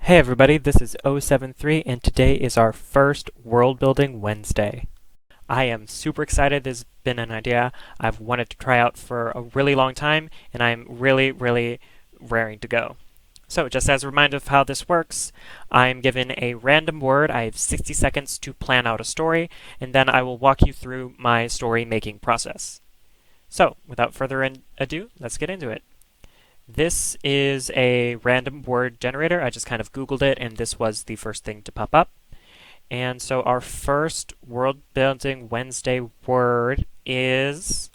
Hey everybody, this is 073 and today is our first Worldbuilding Wednesday. I am super excited. This has been an idea I've wanted to try out for a really long time and I'm really raring to go. So just as a reminder of how this works, I'm given a random word. I have 60 seconds to plan out a story and then I will walk you through my story making process. So without further ado, let's get into it. This is a random word generator. I just kind of Googled it, and this was the first thing to pop up. And so our first World Building Wednesday word is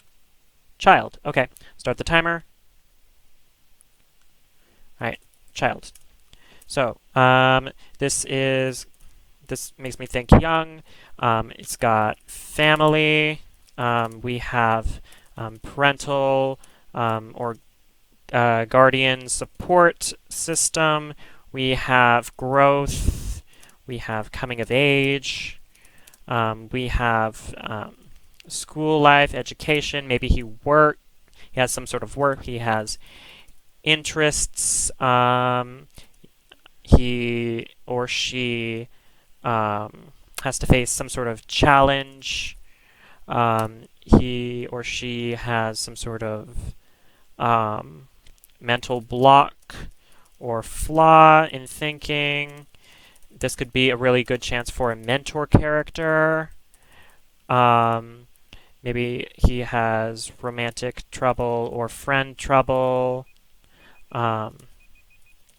child. Okay, start the timer. All right, child. So this makes me think young. It's got family. We have parental or guardian support system, we have growth, we have coming of age, we have school life, education, maybe he has some sort of work, he has interests, he or she has to face some sort of challenge, he or she has some sort of mental block or flaw in thinking. This could be a really good chance for a mentor character. Maybe he has romantic trouble or friend trouble. All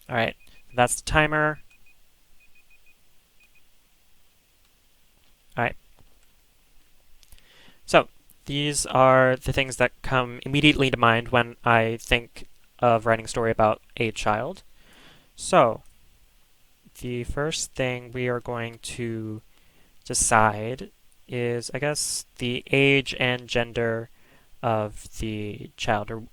right, that's the timer. All right. So these are the things that come immediately to mind when I think of writing a story about a child. So, the first thing we are going to decide is, I guess, the age and gender of the child, or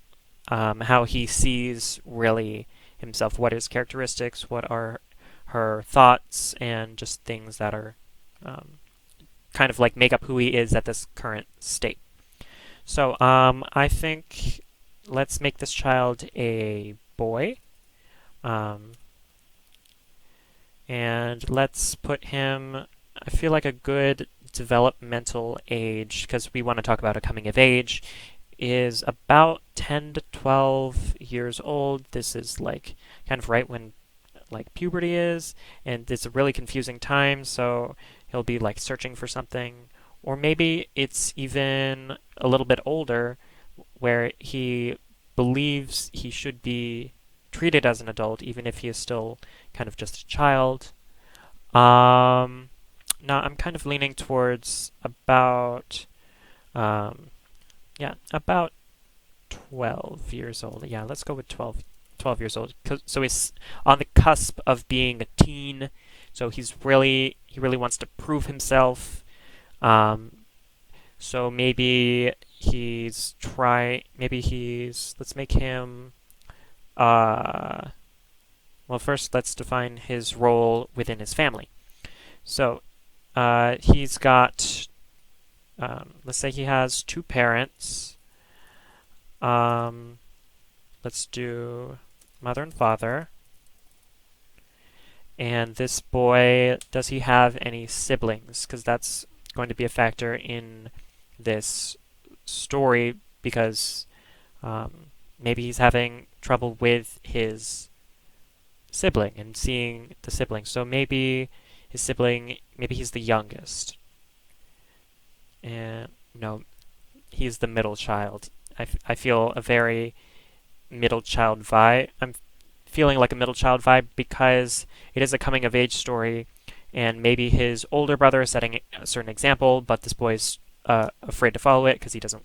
how he sees really himself, what his characteristics, what are her thoughts, and just things that are kind of like make up who he is at this current state. So, I think let's make this child a boy. And let's put him, I feel like a good developmental age, because we want to talk about a coming of age, is about 10 to 12 years old. This is like kind of right when like puberty is, and it's a really confusing time, so he'll be like searching for something. Or maybe it's even a little bit older, where he believes he should be treated as an adult, even if he is still kind of just a child. Now I'm kind of leaning towards about, about 12 years old. Yeah, let's go with 12 years old. So he's on the cusp of being a teen. So he really wants to prove himself. So maybe let's make him, well, first let's define his role within his family. So, he's got, let's say he has two parents. Let's do mother and father. And this boy, does he have any siblings? Because that's going to be a factor in this story, because maybe he's having trouble with his sibling and seeing the sibling. So maybe maybe he's the youngest. And no, he's the middle child. I feel a very middle child vibe. I'm feeling like a middle child vibe because it is a coming of age story, and maybe his older brother is setting a certain example, but this boy's afraid to follow it because he doesn't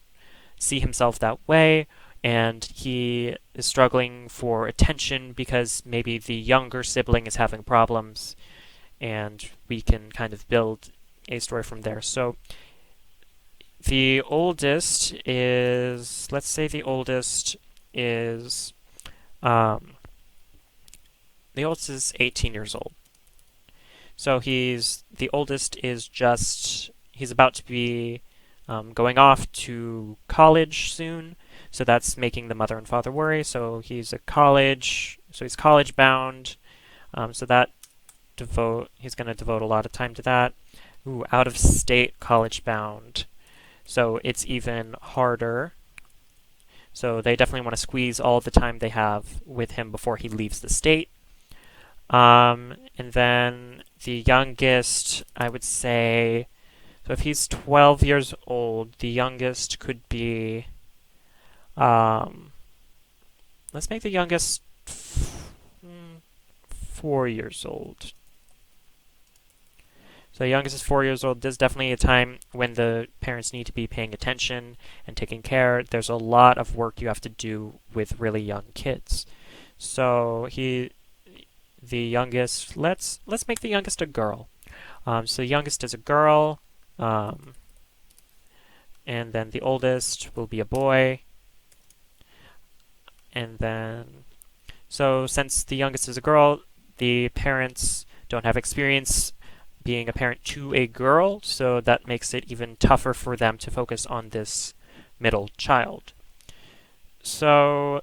see himself that way, and he is struggling for attention because maybe the younger sibling is having problems, and we can kind of build a story from there. So the oldest is, let's say the oldest is 18 years old. So the oldest is he's about to be going off to college soon, so that's making the mother and father worry. So he's college bound. So that he's going to devote a lot of time to that. Ooh, out of state, college bound. So it's even harder. So they definitely want to squeeze all the time they have with him before he leaves the state. And then the youngest, I would say, so if he's 12 years old, the youngest could be, let's make the youngest 4 years old. So the youngest is 4 years old. There's definitely a time when the parents need to be paying attention and taking care. There's a lot of work you have to do with really young kids. So the youngest, let's make the youngest a girl. So the youngest is a girl, and then the oldest will be a boy. And then, so since the youngest is a girl, the parents don't have experience being a parent to a girl, so that makes it even tougher for them to focus on this middle child. So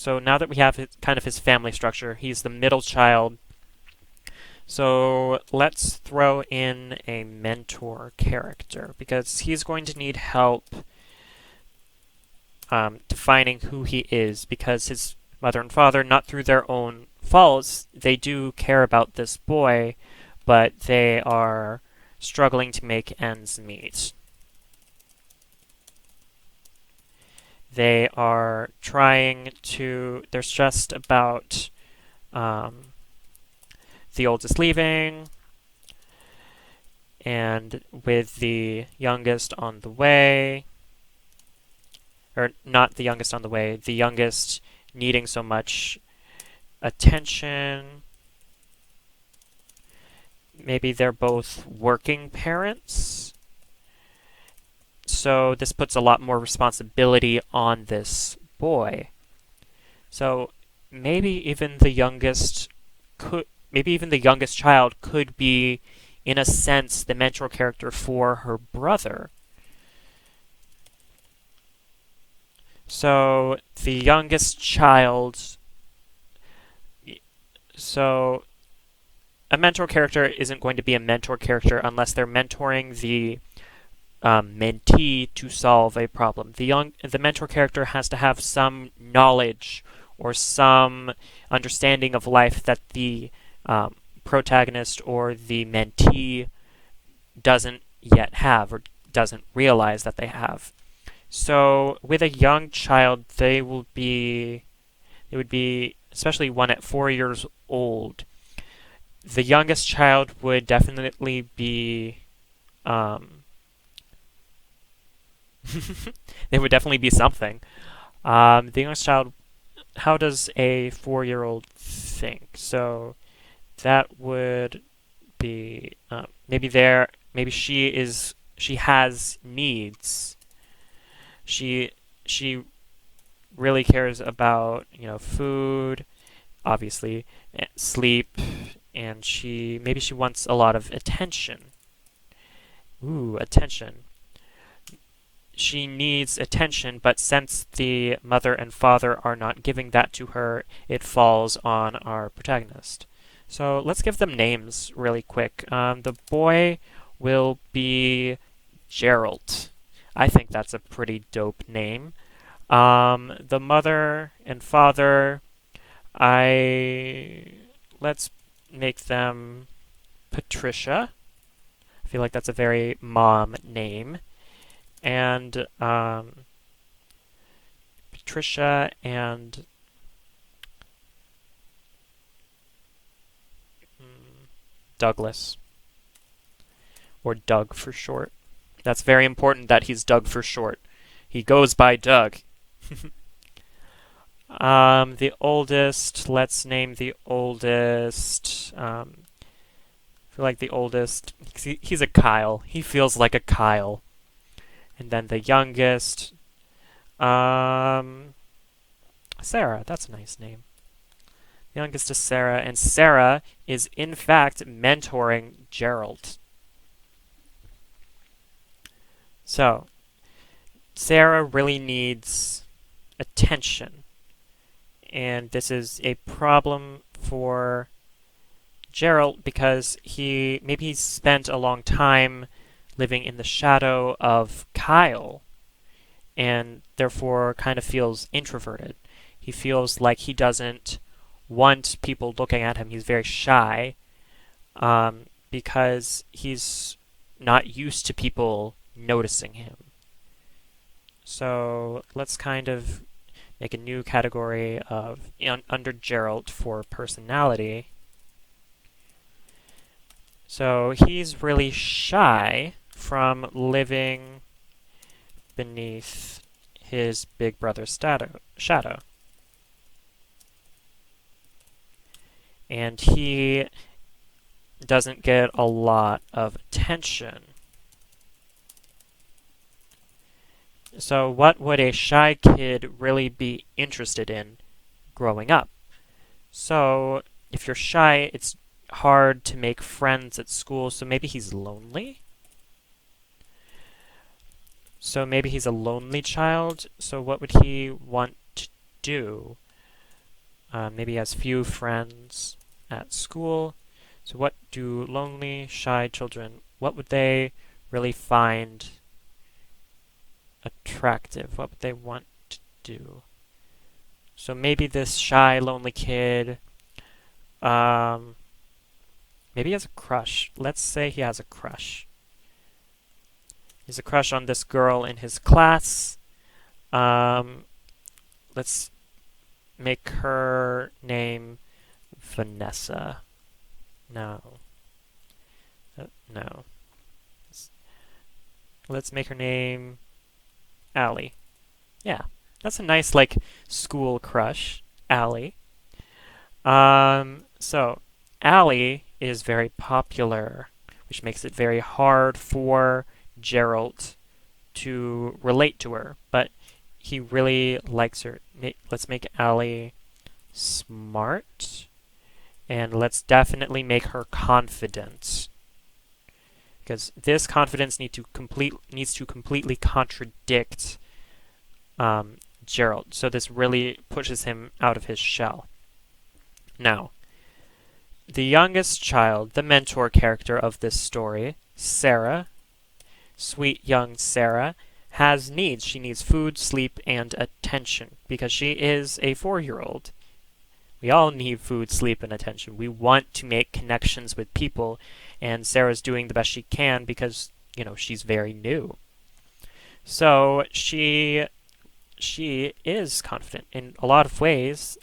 now that we have kind of his family structure, he's the middle child. So let's throw in a mentor character, because he's going to need help defining who he is, because his mother and father, not through their own faults, they do care about this boy, but they are struggling to make ends meet. They're stressed about the oldest leaving, and with the youngest on the way, or not the youngest on the way, the youngest needing so much attention. Maybe they're both working parents. So this puts a lot more responsibility on this boy. So maybe even the youngest child could be, in a sense, the mentor character for her brother. So the youngest child, so a mentor character isn't going to be a mentor character unless they're mentoring the mentee to solve a problem. The mentor character has to have some knowledge or some understanding of life that the protagonist or the mentee doesn't yet have or doesn't realize that they have. So with a young child, they would be, especially one at 4 years old, the youngest child would definitely be, they would definitely be something. The youngest child, how does a 4-year-old think? So that would be, maybe she has needs. She really cares about, food, obviously, sleep, and maybe she wants a lot of attention. Ooh, attention. She needs attention, but since the mother and father are not giving that to her, it falls on our protagonist. So let's give them names really quick. The boy will be Gerald. I think that's a pretty dope name. The mother and father, let's make them Patricia. I feel like that's a very mom name. And Patricia and Douglas, or Doug for short. That's very important that he's Doug for short. He goes by Doug. The oldest, let's name the oldest. I feel like the oldest, he's a Kyle. He feels like a Kyle. And then the youngest, Sarah, that's a nice name. The youngest is Sarah, and Sarah is in fact mentoring Gerald. So, Sarah really needs attention. and this is a problem for Gerald because maybe he's spent a long time living in the shadow of Kyle and therefore kind of feels introverted. He feels like he doesn't want people looking at him. He's very shy because he's not used to people noticing him. So let's kind of make a new category of under Gerald for personality. So he's really shy from living beneath his big brother's shadow. And he doesn't get a lot of attention. So what would a shy kid really be interested in growing up? So if you're shy, it's hard to make friends at school, so maybe he's lonely? So maybe he's a lonely child, so what would he want to do? Maybe he has few friends at school. So what do lonely, shy children, what would they really find attractive? What would they want to do? So maybe this shy, lonely kid, maybe he has a crush. Let's say he has a crush. He has a crush on this girl in his class. Let's make her name Vanessa. No. No. Let's make her name Allie. Yeah, that's a nice, like, school crush. Allie. So, Allie is very popular, which makes it very hard for Gerald to relate to her, but he really likes her. Let's make Allie smart, and let's definitely make her confident, because this confidence needs to completely contradict Gerald. So this really pushes him out of his shell. Now, the youngest child, the mentor character of this story, Sarah, sweet young Sarah, has needs. She needs food, sleep, and attention because she is a 4-year-old. We all need food, sleep, and attention. We want to make connections with people, and Sarah's doing the best she can because, she's very new. So she is confident. In a lot of ways,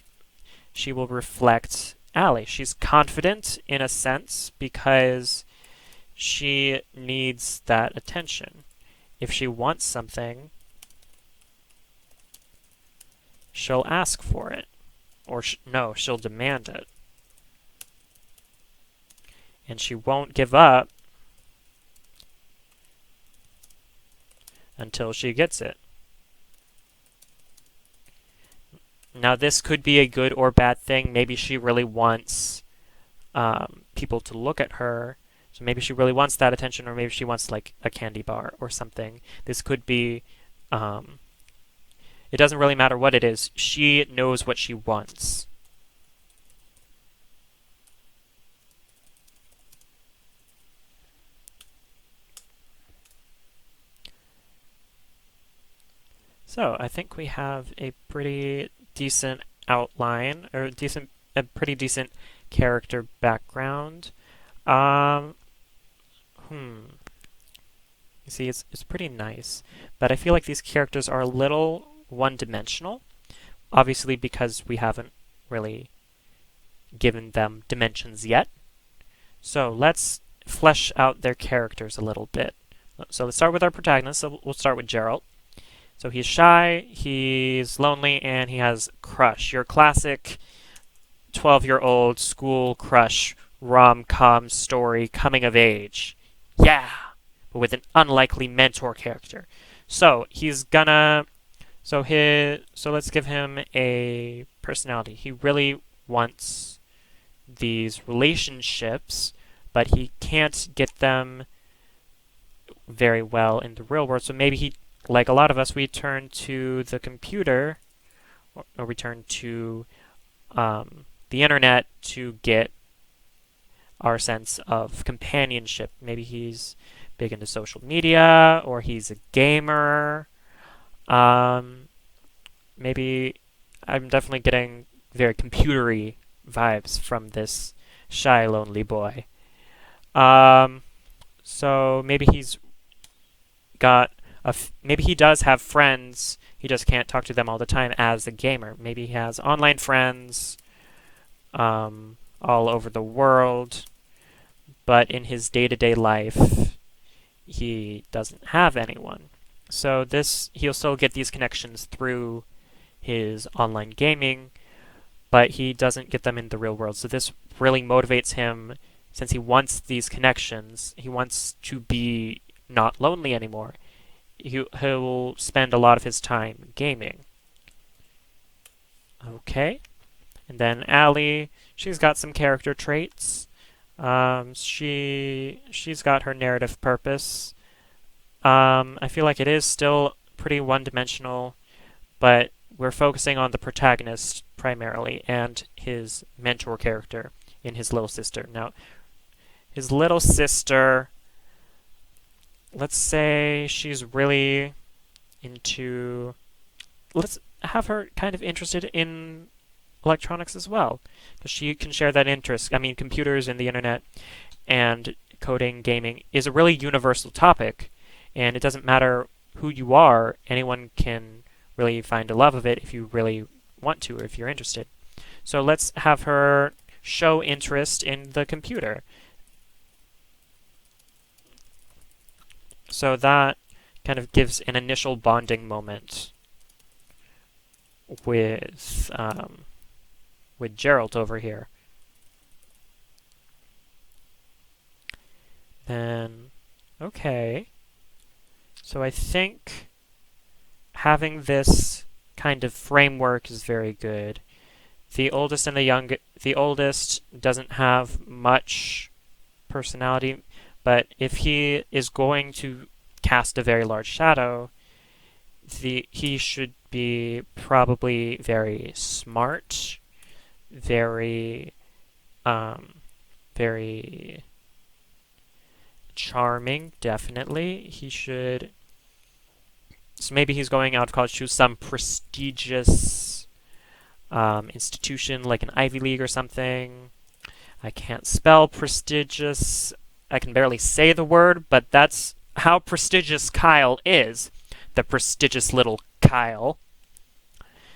she will reflect Allie. She's confident in a sense because she needs that attention. If she wants something, she'll ask for it. Or no, she'll demand it. And she won't give up until she gets it. Now, this could be a good or bad thing. Maybe she really wants people to look at her. So maybe she really wants that attention, or maybe she wants, like, a candy bar or something. This could be... it doesn't really matter what it is. She knows what she wants. So, I think we have a pretty decent outline, or a pretty decent character background. You see, it's pretty nice, but I feel like these characters are a little one-dimensional, obviously because we haven't really given them dimensions yet. So let's flesh out their characters a little bit. So let's start with our protagonist. So we'll start with Gerald. So he's shy, he's lonely, and he has crush. Your classic 12-year-old school crush rom-com story coming of age. Yeah! But with an unlikely mentor character. So he's gonna... So let's give him a personality. He really wants these relationships, but he can't get them very well in the real world. So maybe he, like a lot of us, we turn to the computer, or we turn to the internet to get our sense of companionship. Maybe he's big into social media, or he's a gamer. Um, Maybe I'm definitely getting very computery vibes from this shy, lonely boy. Um, so maybe he's got maybe he does have friends. He just can't talk to them all the time as a gamer. Maybe he has online friends all over the world, but in his day-to-day life, he doesn't have anyone. So he'll still get these connections through his online gaming, but he doesn't get them in the real world. So this really motivates him, since he wants these connections. He wants to be not lonely anymore. He'll spend a lot of his time gaming. Okay. And then Allie, she's got some character traits. She's got her narrative purpose. I feel like it is still pretty one-dimensional, but we're focusing on the protagonist primarily and his mentor character in his little sister. Now, his little sister, let's say she's really into... Let's have her kind of interested in electronics as well, because she can share that interest. I mean, computers and the internet and coding, gaming is a really universal topic, and it doesn't matter who you are, anyone can really find a love of it if you really want to, or if you're interested. So let's have her show interest in the computer. So that kind of gives an initial bonding moment with Geralt over here. Then, okay. So I think having this kind of framework is very good. The oldest doesn't have much personality, but if he is going to cast a very large shadow, he should be probably very smart, very charming, definitely. So maybe he's going out of college to some prestigious institution like an Ivy League or something. I can't spell prestigious. I can barely say the word, but that's how prestigious Kyle is. The prestigious little Kyle.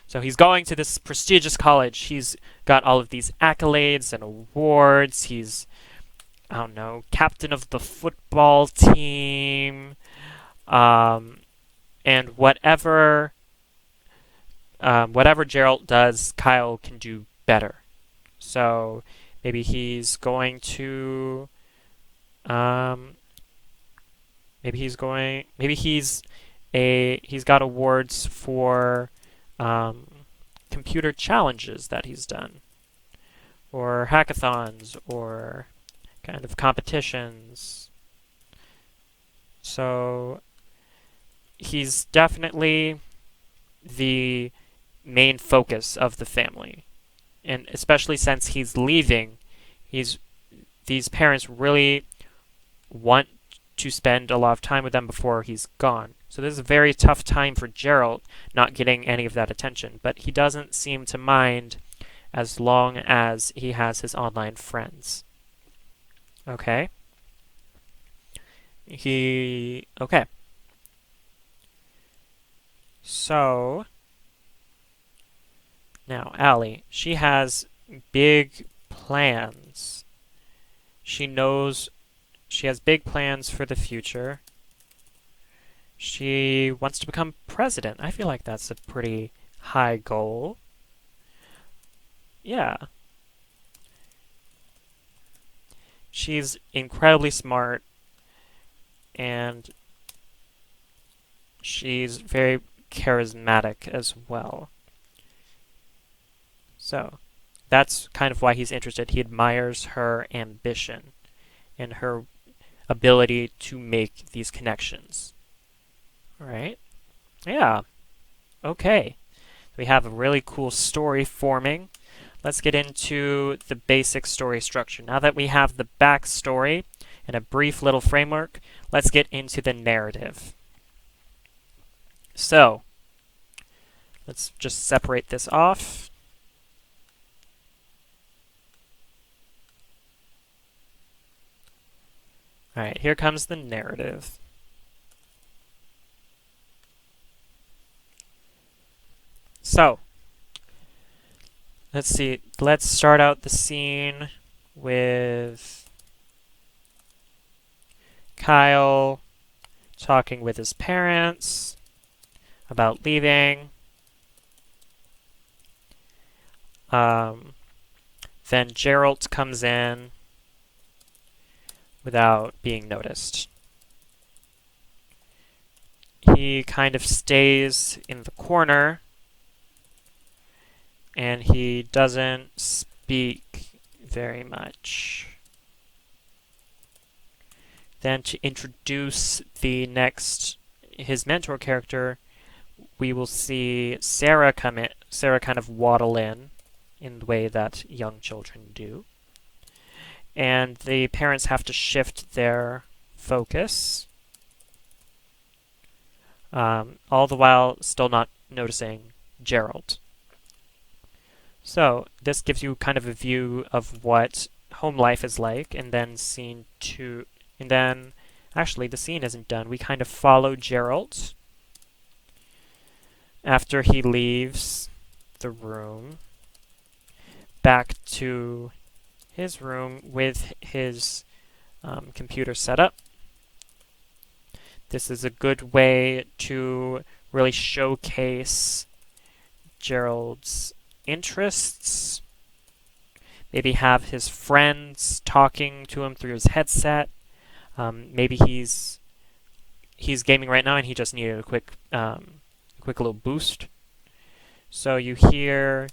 So he's going to this prestigious college. He's got all of these accolades and awards. He's, I don't know, captain of the football team. And whatever Geralt does, Kyle can do better. So maybe he's going to he's got awards for computer challenges that he's done, or hackathons, or kind of competitions. So he's definitely the main focus of the family. And especially since he's leaving, these parents really want to spend a lot of time with them before he's gone. So this is a very tough time for Geralt, not getting any of that attention. But he doesn't seem to mind as long as he has his online friends. Okay. Okay. So, now Allie, she has big plans. She has big plans for the future. She wants to become president. I feel like that's a pretty high goal. Yeah. She's incredibly smart, and she's very charismatic as well. So, that's kind of why he's interested. He admires her ambition and her ability to make these connections. Alright? Yeah. Okay. We have a really cool story forming. let's get into the basic story structure. Now that we have the backstory and a brief little framework, let's get into the narrative. So, let's just separate this off. Alright, here comes the narrative. So, let's see. Let's start out the scene with Kyle talking with his parents about leaving. Then Gerald comes in without being noticed. He kind of stays in the corner and he doesn't speak very much. Then to introduce his mentor character, we will see Sarah come in. Sarah kind of waddle in the way that young children do. And the parents have to shift their focus, all the while still not noticing Gerald. So this gives you kind of a view of what home life is like, and then scene 2, and then actually the scene isn't done. We kind of follow Gerald after he leaves the room back to his room with his computer set up. This is a good way to really showcase Gerald's interests. Maybe have his friends talking to him through his headset. Maybe he's gaming right now and he just needed a quick little boost. So you hear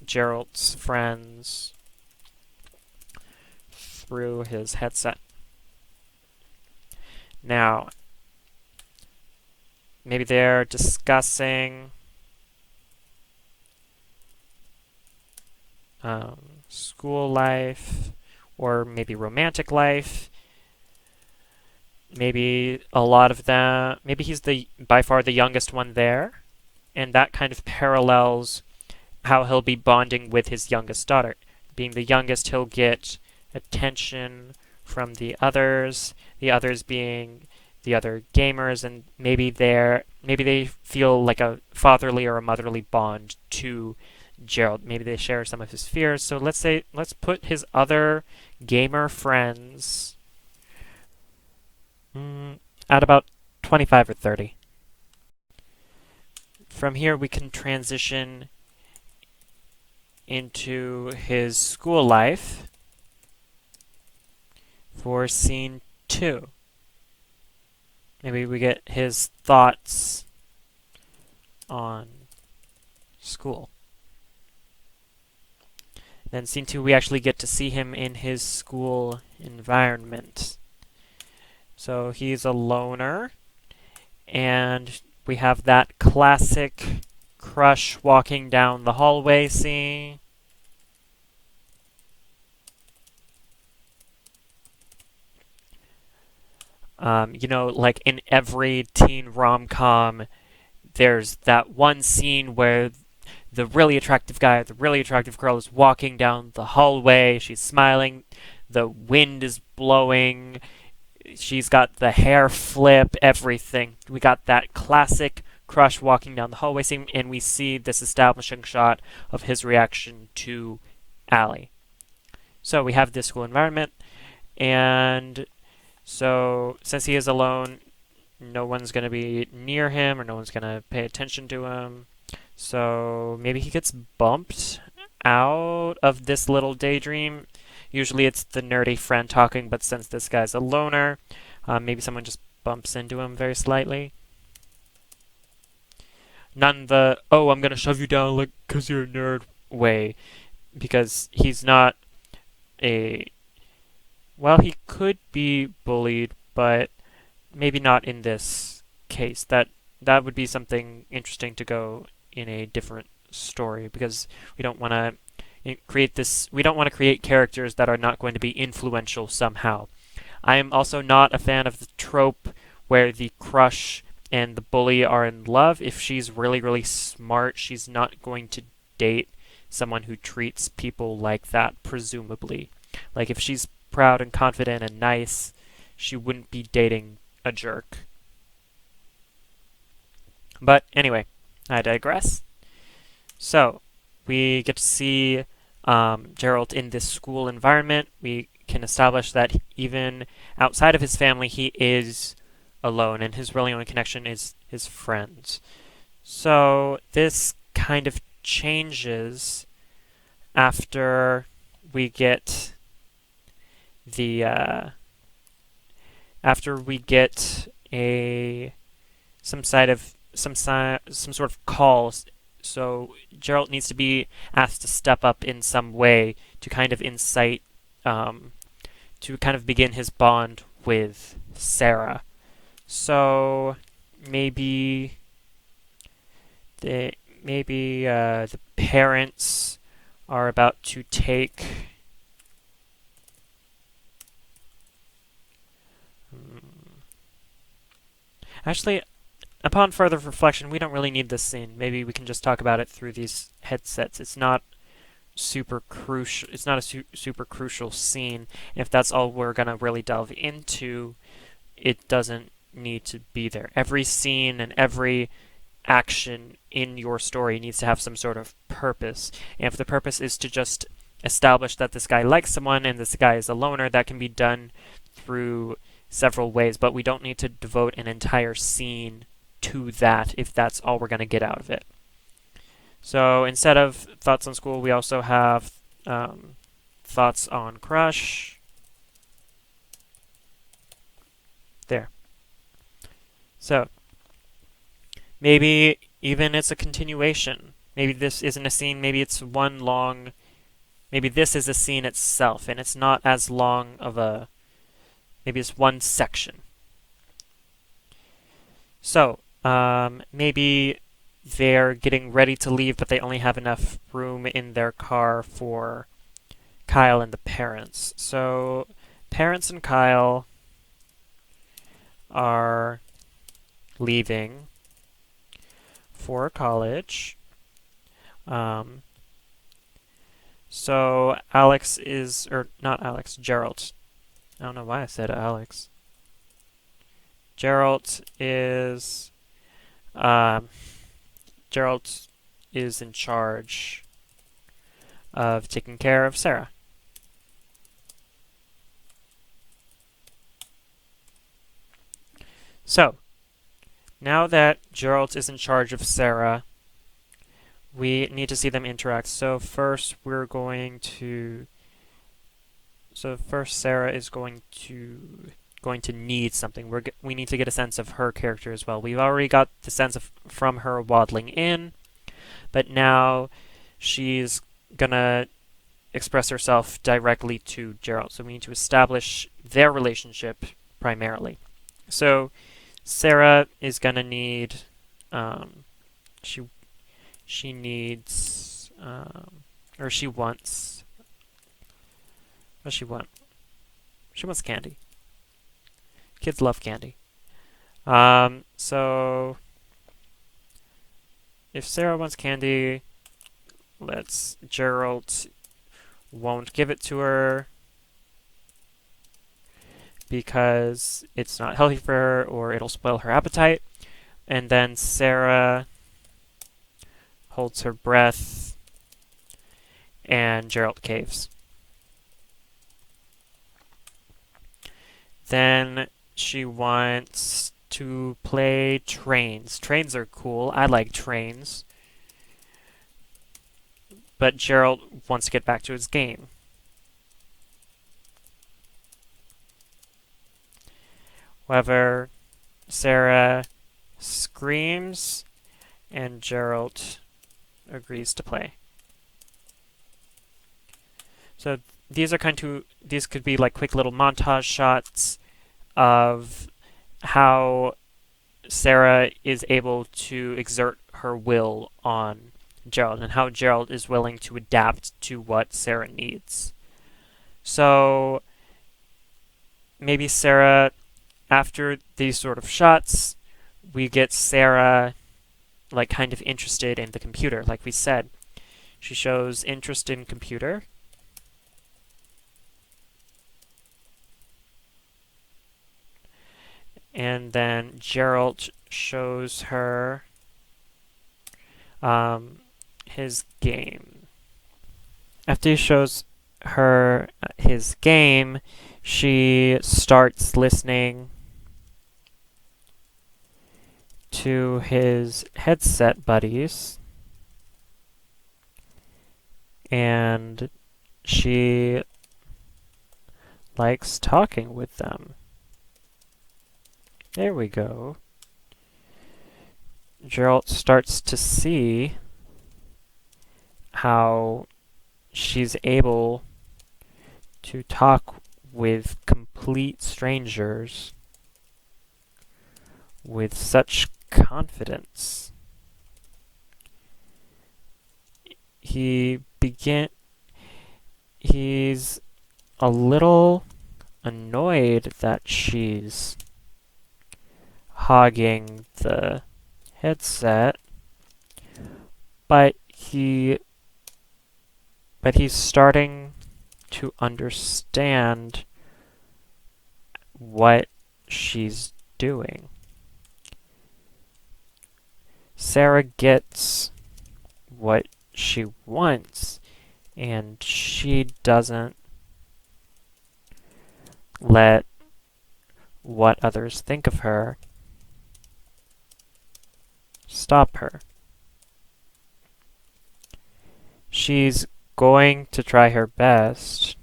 Gerald's friends through his headset. Now, maybe they're discussing school life, or maybe romantic life. Maybe a lot of them, maybe he's by far the youngest one there, and that kind of parallels how he'll be bonding with his youngest daughter. Being the youngest, he'll get attention from the others being the other gamers, and maybe they feel like a fatherly or a motherly bond to Gerald. Maybe they share some of his fears. So let's put his other gamer friends at about 25 or 30. From here we can transition into his school life for scene 2. Maybe we get his thoughts on school. Then scene 2, we actually get to see him in his school environment. So he's a loner, and we have that classic crush walking down the hallway scene. Like in every teen rom-com, there's that one scene where the really attractive guy or the really attractive girl is walking down the hallway. She's smiling. The wind is blowing. She's got the hair flip, everything. We got that classic crush walking down the hallway scene, and we see this establishing shot of his reaction to Allie. So we have this school environment, and so since he is alone, no one's going to be near him, or no one's going to pay attention to him. So maybe he gets bumped out of this little daydream. Usually it's the nerdy friend talking, but since this guy's a loner, maybe someone just bumps into him very slightly. None the, oh, I'm going to shove you down like 'cause you're a nerd way. Because he's not well, he could be bullied, but maybe not in this case. That would be something interesting to go in a different story because we don't want to we don't want to create characters that are not going to be influential somehow. I am also not a fan of the trope where the crush and the bully are in love. If she's really, really smart, she's not going to date someone who treats people like that, presumably. Like, if she's proud and confident and nice, she wouldn't be dating a jerk. But anyway, I digress. So, we get to see Gerald in this school environment. We can establish that even outside of his family, he is alone, and his really only connection is his friends. So this kind of changes after we get the some sort of call. So Gerald needs to be asked to step up in some way to kind of incite, to kind of begin his bond with Sarah. So maybe the parents are about to take actually, upon further reflection, we don't really need this scene. Maybe we can just talk about it through these headsets. It's not super crucial. It's not a super crucial scene. If that's all we're gonna really delve into, it doesn't need to be there. Every scene and every action in your story needs to have some sort of purpose. And if the purpose is to just establish that this guy likes someone and this guy is a loner, that can be done through several ways, but we don't need to devote an entire scene to that if that's all we're going to get out of it. So instead of thoughts on school, we also have thoughts on crush. There. So maybe even it's a continuation. Maybe this isn't a scene, maybe it's one long... Maybe this is a scene itself, and it's not as long of a... Maybe it's one section. So, maybe they're getting ready to leave, but they only have enough room in their car for Kyle and the parents. So, parents and Kyle are leaving for college. So Alex is, or not Alex, Gerald. I don't know why I said Alex. Gerald is in charge of taking care of Sarah. So, now that Gerald is in charge of Sarah, we need to see them interact. So first Sarah is going to need something. We need to get a sense of her character as well. We've already got the sense of from her waddling in, but now she's gonna express herself directly to Gerald. So we need to establish their relationship primarily. So Sarah is gonna need she needs or she wants what does she want? She wants candy. Kids love candy. So if Sarah wants candy, Gerald won't give it to her because it's not healthy for her or it'll spoil her appetite. And then Sarah holds her breath and Gerald caves. Then she wants to play trains. Trains are cool. I like trains. But Gerald wants to get back to his game. However, Sarah screams and Gerald agrees to play. So these could be like quick little montage shots of how Sarah is able to exert her will on Gerald and how Gerald is willing to adapt to what Sarah needs. So maybe Sarah, after these sort of shots, we get Sarah like kind of interested in the computer, like we said. She shows interest in computer. And then Gerald shows her his game. After he shows her his game, she starts listening to his headset buddies, and she likes talking with them. There we go. Gerald starts to see how she's able to talk with complete strangers with such confidence. He's a little annoyed that she's hogging the headset, but he's starting to understand what she's doing. Sarah gets what she wants, and she doesn't let what others think of her stop her. She's going to try her best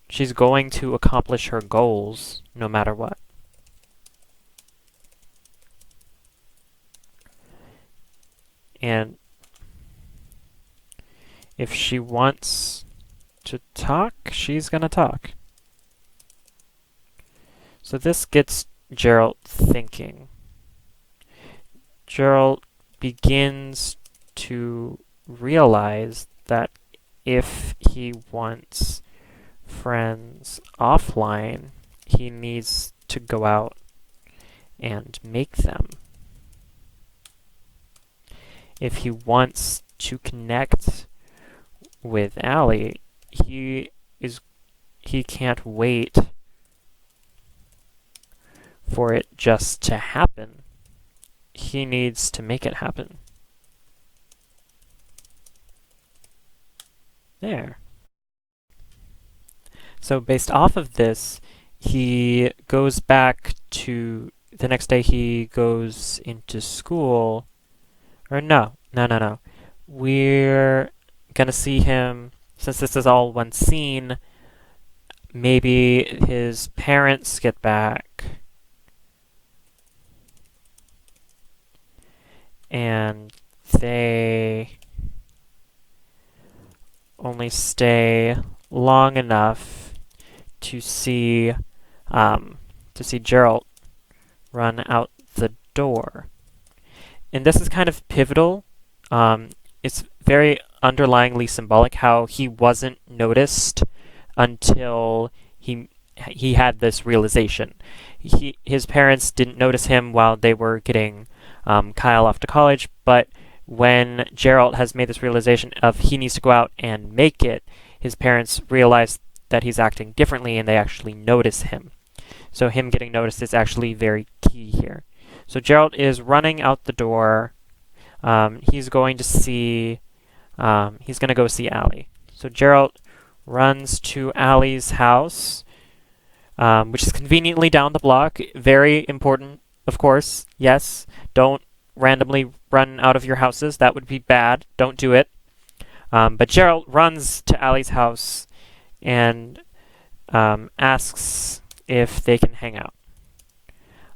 she's going to accomplish her goals no matter what. And if she wants to talk, she's gonna talk. So this gets Gerald thinking. Gerald begins to realize that if he wants friends offline, he needs to go out and make them. If he wants to connect with Allie, he can't wait for it just to happen. He needs to make it happen. There. So based off of this, he goes back to the next day. He goes into school. Or no. We're gonna see him, since this is all one scene, maybe his parents get back and they only stay long enough to see Gerald run out the door. And this is kind of pivotal. It's very underlyingly symbolic how he wasn't noticed until he had this realization. His parents didn't notice him while they were getting Kyle off to college, but when Gerald has made this realization of he needs to go out and make it, his parents realize that he's acting differently and they actually notice him. So him getting noticed is actually very key here. So Gerald is running out the door. He's going to go see Allie. So Gerald runs to Allie's house, which is conveniently down the block. Very important, of course. Yes, don't randomly run out of your houses. That would be bad. Don't do it. But Gerald runs to Allie's house and asks if they can hang out.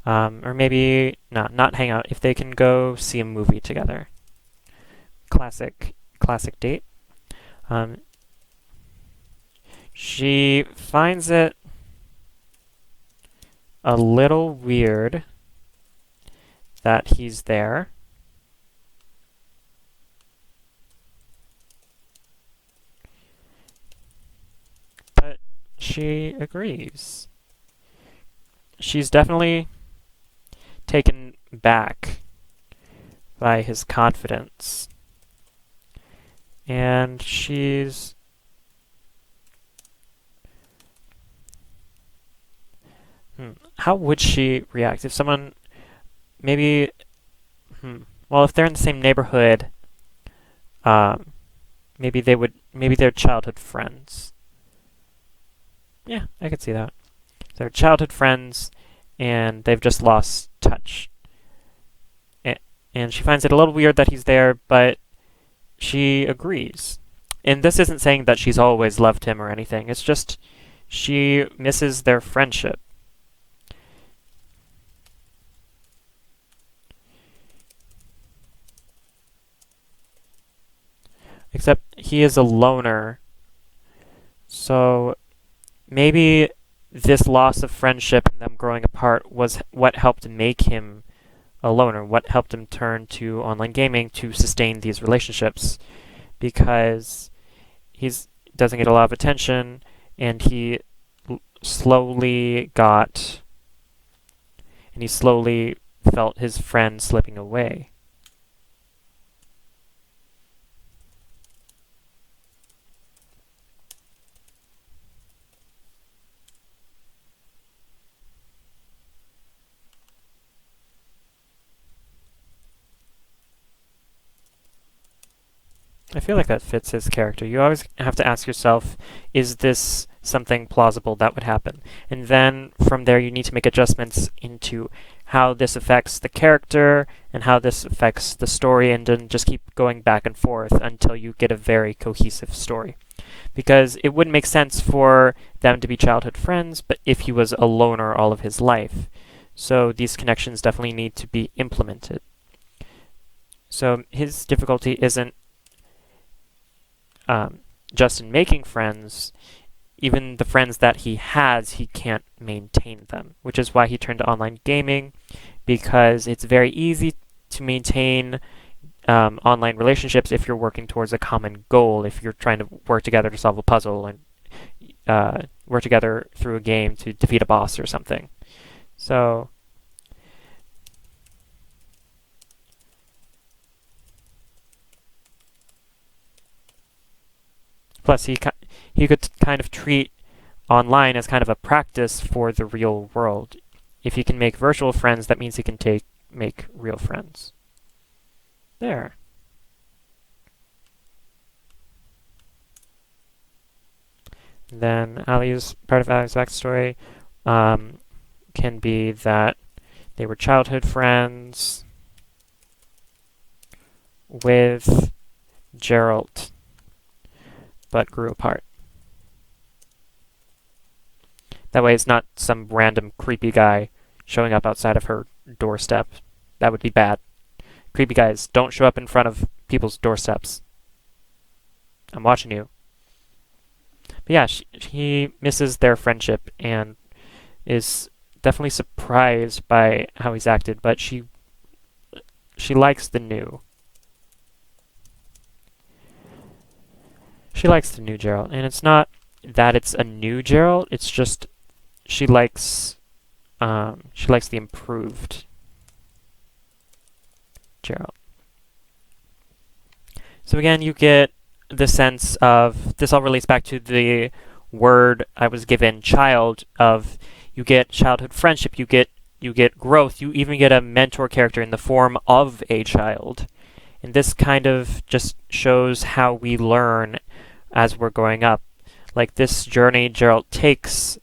Or maybe not hang out, if they can go see a movie together. Classic date. She finds it a little weird that he's there. But she agrees. She's definitely taken back by his confidence. And she's how would she react if someone maybe well, if they're in the same neighborhood, maybe they're childhood friends. Yeah, I could see that. They're childhood friends and they've just lost touch. And she finds it a little weird that he's there, but she agrees. And this isn't saying that she's always loved him or anything. It's just she misses their friendship. Except he is a loner. So maybe this loss of friendship and them growing apart was what helped make him a loner, what helped him turn to online gaming to sustain these relationships, because he doesn't get a lot of attention, and he slowly felt his friend slipping away. I feel like that fits his character. You always have to ask yourself, is this something plausible that would happen? And then from there you need to make adjustments into how this affects the character and how this affects the story, and then just keep going back and forth until you get a very cohesive story. Because it wouldn't make sense for them to be childhood friends, but if he was a loner all of his life. So these connections definitely need to be implemented. So his difficulty isn't just in making friends. Even the friends that he has, he can't maintain them, which is why he turned to online gaming, because it's very easy to maintain online relationships if you're working towards a common goal, if you're trying to work together to solve a puzzle and work together through a game to defeat a boss or something. So plus, he could kind of treat online as kind of a practice for the real world. If he can make virtual friends, that means he can make real friends. There. Then part of Ali's backstory can be that they were childhood friends with Gerald, but grew apart. That way it's not some random creepy guy showing up outside of her doorstep. That would be bad. Creepy guys, don't show up in front of people's doorsteps. I'm watching you. But yeah, he misses their friendship and is definitely surprised by how he's acted, but she likes the new. She likes the new Gerald, and it's not that it's a new Gerald, it's just she likes the improved Gerald. So again, you get the sense of, this all relates back to the word I was given, child, of you get childhood friendship, you get growth, you even get a mentor character in the form of a child. And this kind of just shows how we learn as we're growing up. Like this journey Gerald takes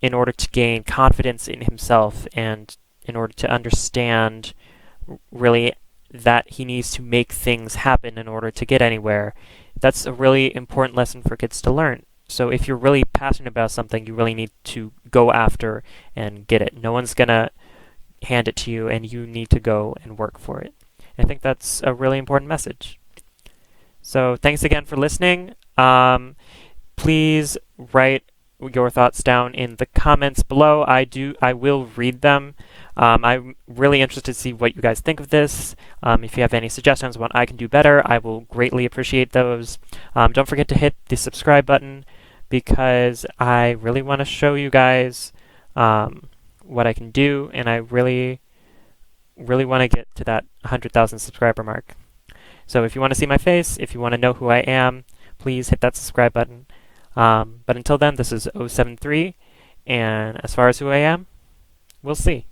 in order to gain confidence in himself and in order to understand really that he needs to make things happen in order to get anywhere. That's a really important lesson for kids to learn. So if you're really passionate about something, you really need to go after and get it. No one's gonna hand it to you, and you need to go and work for it. I think that's a really important message. So thanks again for listening. Please write your thoughts down in the comments below. I will read them. I'm really interested to see what you guys think of this. If you have any suggestions on what I can do better, I will greatly appreciate those. Don't forget to hit the subscribe button because I really want to show you guys what I can do, and I really want to get to that 100,000 subscriber mark. So if you want to see my face, if you want to know who I am, please hit that subscribe button. But until then, this is 073, and as far as who I am, we'll see.